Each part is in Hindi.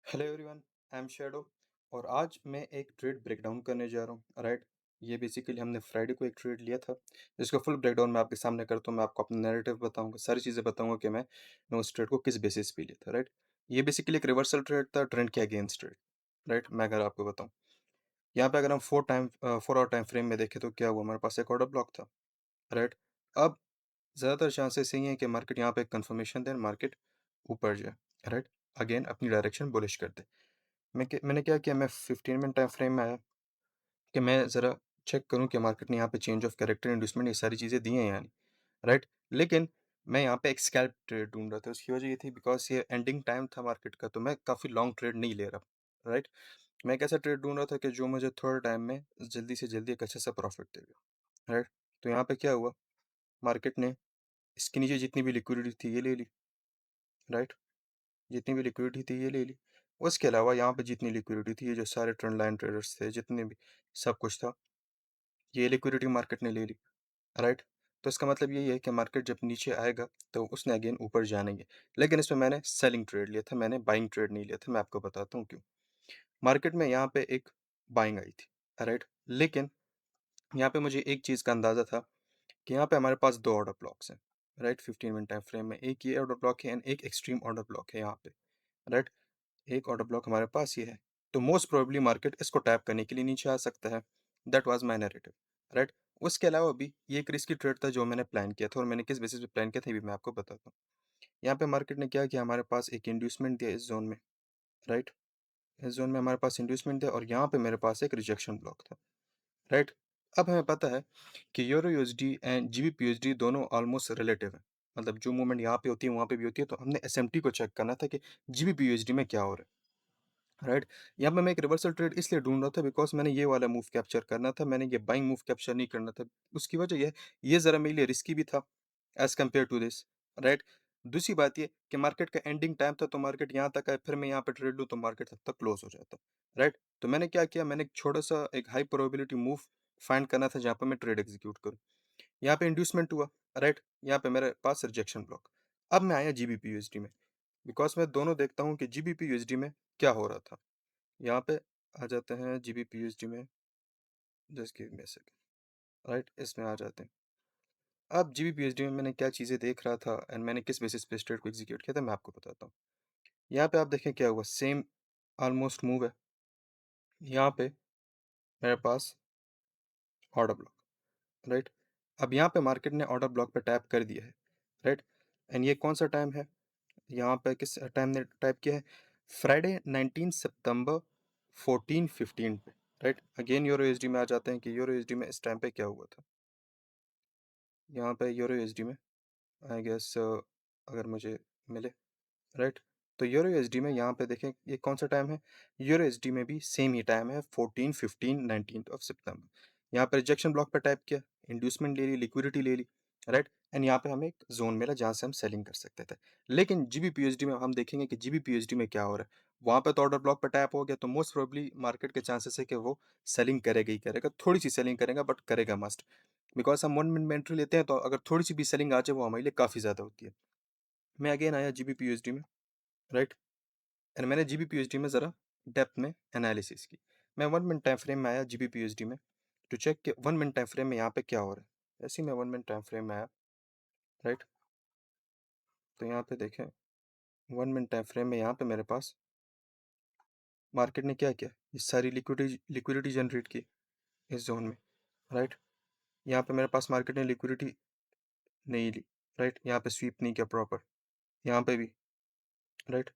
Hello everyone, I am shadow. और आज मैं एक ट्रेड ब्रेकडाउन करने जा रहा हूँ। राइट, ये बेसिकली हमने फ्राइडे को एक ट्रेड लिया था जिसका फुल ब्रेकडाउन मैं आपके सामने करता हूँ। मैं आपको अपना नैरेटिव बताऊंगा, सारी चीज़ें बताऊंगा कि मैं उस ट्रेड को किस बेसिस पे लिया था। राइट, ये बेसिकली एक रिवर्सल ट्रेड था, ट्रेंड के अगेंस्ट ट्रेड। राइट, मैं अगर आपको बताऊँ, यहाँ पे अगर हम 4 आवर टाइम फ्रेम में देखें तो क्या हुआ, हमारे पास एक ऑर्डर ब्लॉक था। राइट, अब ज़्यादातर चांसेस यही है कि मार्केट यहाँ पे कंफर्मेशन दे, मार्केट ऊपर जाए। राइट, अगेन अपनी डायरेक्शन बुलिश कर दे। मैंने क्या किया, मैं 15 मिनट टाइम फ्रेम में आया कि मैं ज़रा चेक करूं कि मार्केट ने यहाँ पे चेंज ऑफ कैरेक्टर, इंड्यूसमेंट, ये सारी चीज़ें दी हैं यानी। राइट, लेकिन मैं यहाँ पे एक स्कैल्प ट्रेड ढूंढ रहा था। उसकी वजह ये थी बिकॉज ये एंडिंग टाइम था मार्केट का, तो मैं काफ़ी लॉन्ग ट्रेड नहीं ले रहा। राइट, मैं एक ऐसा ट्रेड ढूंढ रहा था कि जो मुझे थोड़े टाइम में जल्दी से जल्दी एक अच्छा सा प्रॉफिट देगा। राइट, तो यहाँ पे क्या हुआ, मार्केट ने इसके नीचे जितनी भी लिक्विडिटी थी ये ले ली। राइट, जितनी भी लिक्विडिटी थी ये ले ली। उसके अलावा यहाँ पे जितनी लिक्विडिटी थी, ये जो सारे ट्रेंड लाइन ट्रेडर्स थे, जितने भी सब कुछ था, ये लिक्विडिटी मार्केट ने ले ली। राइट, तो इसका मतलब यही है कि मार्केट जब नीचे आएगा तो उसने अगेन ऊपर जाना ही है। लेकिन इसमें मैंने सेलिंग ट्रेड लिया था, मैंने बाइंग ट्रेड नहीं लिया था। मैं आपको बताता हूँ क्यों। मार्केट में यहाँ पे एक बाइंग आई थी। राइट, लेकिन यहाँ पे मुझे एक चीज़ का अंदाज़ा था कि यहाँ पे हमारे पास दो ऑर्डर ब्लॉक्स हैं। राइट, 15 मिनट टाइम फ्रेम में एक ये ऑर्डर ब्लॉक है एंड एक एक्सट्रीम ऑर्डर ब्लॉक है यहाँ पे। राइट, एक ऑर्डर ब्लॉक हमारे पास ये है, तो मोस्ट प्रोबेबली मार्केट इसको टैप करने के लिए नीचे आ सकता है। That was my narrative. Right, उसके अलावा भी ये एक रिस्की ट्रेड था जो मैंने प्लान किया था, और मैंने किस बेसिस पे प्लान किया था ये भी मैं आपको बताता हूँ। यहाँ पे मार्केट ने क्या किया, हमारे पास एक इंड्यूसमेंट दिया इस जोन में। राइट, इस जोन में हमारे पास इंड्यूसमेंट दिया और यहाँ पे मेरे पास एक रिजेक्शन ब्लॉक था। राइट, अब हमें पता है कि euro USD and GBP USD दोनों ऑलमोस्ट रिलेटिव है। मतलब जो मूवमेंट यहाँ पे होती है वहाँ पे भी होती है, तो हमने एसएमटी को चेक करना था कि जीबीपी यूएसडी में क्या हो रहा है। राइट, यहाँ पे मैं एक रिवर्सल ट्रेड इसलिए ढूंढ रहा था बिकॉज मैंने ये वाला मूव कैप्चर करना था, मैंने ये बाइंग मूव कैप्चर नहीं करना था। उसकी वजह ये ज़रा मेरे लिए रिस्की भी था as compare to this. Right, दूसरी बात ये कि मार्केट का एंडिंग टाइम था, तो मार्केट यहाँ तक आए, फिर मैं यहाँ पे ट्रेड लूँ तो मार्केट तब तक क्लोज हो जाता। राइट, तो मैंने क्या किया, मैंने एक छोटा सा एक हाई प्रोबेबिलिटी मूव फाइंड करना था जहाँ पे मैं ट्रेड एग्जीक्यूट करूँ। यहाँ पे इंड्यूसमेंट हुआ। राइट, यहाँ पे मेरे पास रिजेक्शन ब्लॉक। अब मैं आया जीबीपी यूएसडी में, बिकॉज मैं दोनों देखता हूँ कि जीबीपी यूएसडी में क्या हो रहा था। यहाँ पे आ जाते हैं जीबीपीएसडी में, just give me a second. Right, इसमें आ जाते हैं। अब जीबीपीएसडी में मैंने क्या चीज़ें देख रहा था एंड मैंने किस बेसिस पे ट्रेड को एग्जीक्यूट किया था मैं आपको बताता हूँ। यहाँ पे आप देखें क्या हुआ, सेम ऑलमोस्ट मूव है। यहाँ पे मेरे पास ऑर्डर ब्लॉक। राइट, अब यहाँ पे मार्केट ने ऑर्डर ब्लॉक पे टैप कर दिया है। राइट, एंड ये कौन सा टाइम है, यहाँ पे किस टाइम ने टाइप किया है, फ्राइडे 19 सितंबर 14:15 पे। राइट, अगेन यूरो यूएसडी में आ जाते हैं कि यूरो यूएसडी में इस टाइम पे क्या हुआ था। यहाँ पे यूरो यूएसडी में आई गेस अगर मुझे मिले। राइट, तो यूरो यूएसडी में यहाँ पे देखें ये कौन सा टाइम है, यूरो यूएसडी में भी सेम ही टाइम है, 14, 15, 19 सितंबर। यहाँ पे रिजेक्शन ब्लॉक पे टाइप किया, इंड्यूसमेंट ले ली, लिक्विडिटी ले ली। राइट, एंड यहाँ पे हमें एक जोन मिला जहाँ से हम सेलिंग कर सकते थे। लेकिन जीबीपीएसडी में हम देखेंगे कि जीबीपीएसडी में क्या हो रहा है। वहाँ पे तो ऑर्डर ब्लॉक पे टैप हो गया, तो मोस्ट प्रोबेबली मार्केट के चांसेस है कि वो सेलिंग करेगा ही करेगा, थोड़ी सी सेलिंग करेगा बट करेगा मस्ट। बिकॉज हम 1 मिनट में एंट्री लेते हैं, तो अगर थोड़ी सी भी सेलिंग आ जाए वो हमारे लिए काफ़ी ज़्यादा होती है। मैं अगेन आया जीबीपीएसडी में। राइट, एंड मैंने जीबीपीएसडी में ज़रा डेप्थ में एनालिसिस की। मैं 1 मिनट टाइम फ्रेम में आया जीबीपीएसडी में टू चेक कि 1 मिनट टाइम फ्रेम में यहाँ पे क्या हो रहा है। जैसे ही मैं 1 मिनट टाइम फ्रेम में आया, राइट, तो यहाँ पे देखें 1 मिनट टाइम फ्रेम में यहाँ पे मेरे पास मार्केट ने क्या किया, ये सारी लिक्विडिटी लिक्विडिटी जनरेट की इस जोन में। राइट, यहाँ पे मेरे पास मार्केट ने लिक्विडिटी नहीं ली। राइट, यहाँ पे स्वीप नहीं किया प्रॉपर, यहाँ पे भी। राइट,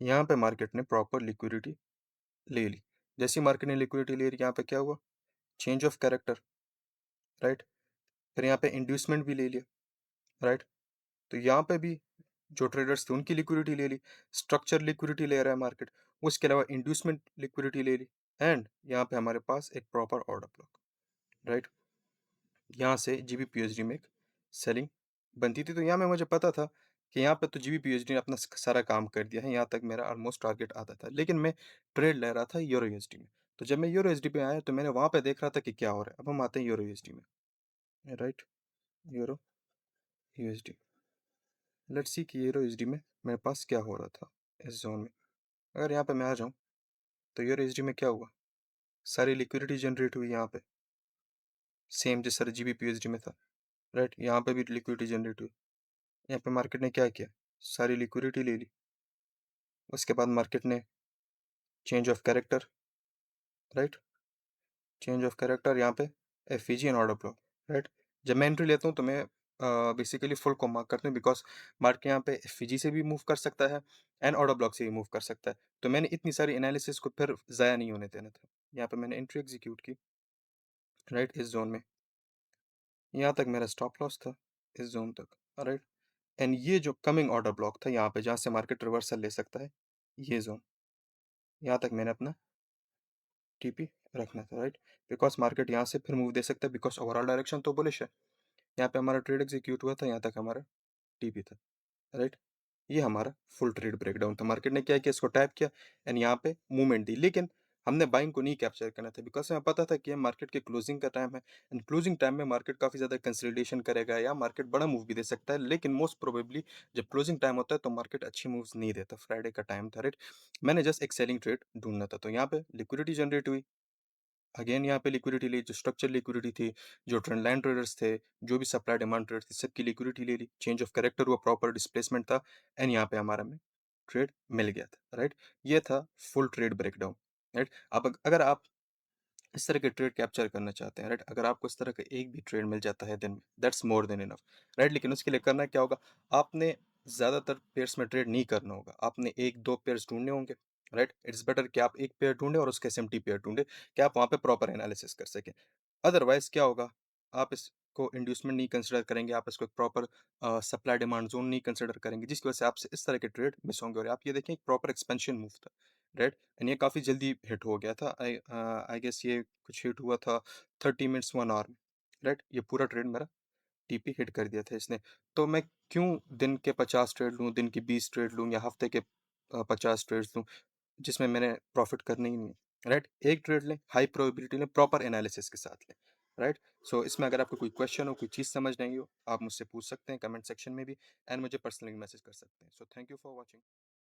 यहाँ पे मार्केट ने प्रॉपर लिक्विडिटी ले ली। जैसी मार्केट ने लिक्विडिटी ले ली, यहाँ पे क्या हुआ, चेंज ऑफ कैरेक्टर। राइट, फिर यहाँ पे इंड्यूसमेंट भी ले लिया। राइट, तो यहाँ पे भी जो ट्रेडर्स थे उनकी लिक्विडिटी ले ली, स्ट्रक्चर लिक्विडिटी ले रहा है मार्केट, उसके अलावा इंड्यूसमेंट लिक्विडिटी ले ली। एंड यहाँ पे हमारे पास एक प्रॉपर ऑर्डर ब्लॉक। राइट, यहाँ से जीबीपीएसडी में एक सेलिंग बनती थी, तो यहाँ में मुझे पता था कि यहाँ पे तो जीबीपीएसडी ने अपना सारा काम कर दिया है, यहाँ तक मेरा ऑलमोस्ट टारगेट आता था। लेकिन मैं ट्रेड ले रहा था यूरो यूएसडी में। तो जब मैं यूरो यूएसडी पे आया तो मैंने वहाँ पे देख रहा था कि क्या हो रहा है। अब हम आते हैं यूरो यूएसडी में। Right, euro USD, let's see कि यूरो यूएसडी में मेरे पास क्या हो रहा था इस जोन में। अगर यहाँ पे मैं आ जाऊँ, तो यूएसडी में क्या हुआ? सारी लिक्विडिटी जनरेट हुई यहाँ पे, सेम जिस तरह जीबीपी यूएसडी में था, राइट? यहाँ पे भी लिक्विडिटी जनरेट हुई। यहाँ पे मार्केट ने क्या किया? सारी लिक्विडिटी ले ली। उसके बाद मार्केट ने change of character, right? Change of character यहाँ पे FEG and order block, right? जब मैं एंट्री लेता हूँ तो मैं बेसिकली फुल को मार्क करता हूँ, बिकॉज मार्केट यहाँ पे एफईजी से भी मूव कर सकता है एंड ऑर्डर ब्लॉक से भी मूव कर सकता है। तो मैंने इतनी सारी एनालिसिस को फिर ज़ाया नहीं होने देना था। यहाँ पे मैंने एंट्री एग्जीक्यूट की, राइट, इस जोन में। यहाँ तक मेरा स्टॉप लॉस था, इस जोन तक, राइट? एंड ये जो कमिंग ऑर्डर ब्लॉक था यहाँ पे, जहाँ से मार्केट रिवर्सल ले सकता है, ये जोन, यहाँ तक मैंने अपना टीपी रखना था, राइट? बिकॉज मार्केट यहाँ से फिर मूव दे सकता है, बिकॉज ओवरऑल डायरेक्शन तो बुलिश है। यहाँ पे हमारा ट्रेड एग्जीक्यूट हुआ था, यहाँ तक हमारा टीपी था, राइट? ये हमारा फुल ट्रेड ब्रेकडाउन था। मार्केट ने क्या किया, इसको टैप किया एंड यहाँ पे मूवमेंट दी, लेकिन हमने बाइंग को नहीं कैप्चर करना था, बिकॉज हमें पता था कि ये मार्केट के क्लोजिंग का टाइम है एंड क्लोजिंग टाइम में मार्केट काफ़ी ज़्यादा कंसोलिडेशन करेगा या मार्केट बड़ा मूव भी दे सकता है, लेकिन मोस्ट प्रोबेबली जब क्लोजिंग टाइम होता है तो मार्केट अच्छी मूव्स नहीं देता। फ्राइडे का टाइम था, राइट? मैंने जस्ट एक सेलिंग ट्रेड ढूंढना था, तो यहाँ पे लिक्विडिटी जनरेट हुई। अगेन यहाँ पे लिक्विडिटी ली, जो स्ट्रक्चर लिक्विडिटी थी, जो ट्रेंड लाइन ट्रेडर्स थे, जो भी सप्लाई डिमांड ट्रेडर्स थे, सबकी लिक्विडिटी ले ली। चेंज ऑफ कैरेक्टर हुआ, प्रॉपर डिस्प्लेसमेंट था एंड यहाँ पे हमारा में ट्रेड मिल गया था, राइट? ये था फुल ट्रेड ब्रेकडाउन, राइट? अब अगर आप इस तरह के ट्रेड कैप्चर करना चाहते हैं, राइट, अगर आपको इस तरह का एक भी ट्रेड मिल जाता है दिन में, that's more than enough, right? लेकिन उसके लिए करना क्या होगा? आपने ज़्यादातर पेयर्स में ट्रेड नहीं करना होगा, आपने एक दो पेयर्स ढूंढने होंगे, राइट? इट्स बेटर कि आप एक पेयर ढूंढे और उसके एसएमटी पेयर ढूंढे, कि आप वहाँ पे प्रॉपर एनालिसिस कर सकें। अदरवाइज क्या होगा? आप इसको इंड्यूसमेंट नहीं कंसिडर करेंगे, आप इसको एक प्रॉपर सप्लाई डिमांड जोन नहीं कंसिडर करेंगे, जिसकी वजह से आपसे इस तरह के ट्रेड मिस होंगे। और आप ये देखें, एक प्रॉपर एक्सपेंशन मूव था, राइट? एंड ये काफ़ी जल्दी हिट हो गया था। आई गेस ये कुछ हिट हुआ था 30 मिनट्स 1 आवर में, राइट? ये पूरा ट्रेड मेरा टीपी हिट कर दिया था इसने। तो मैं क्यों दिन के 50 ट्रेड लूँ, दिन की 20 ट्रेड लूँ या हफ्ते के 50 ट्रेड्स लूँ, जिसमें मैंने प्रॉफिट करना ही नहीं है, राइट? एक ट्रेड लें, हाई प्रोबेबिलिटी लें, प्रॉपर एनालिसिस के साथ लें, राइट? सो इसमें अगर आपको कोई क्वेश्चन हो, कोई चीज़ समझ नहीं हो, आप मुझसे पूछ सकते हैं कमेंट सेक्शन में भी एंड मुझे पर्सनली मैसेज कर सकते हैं। So thank you for watching.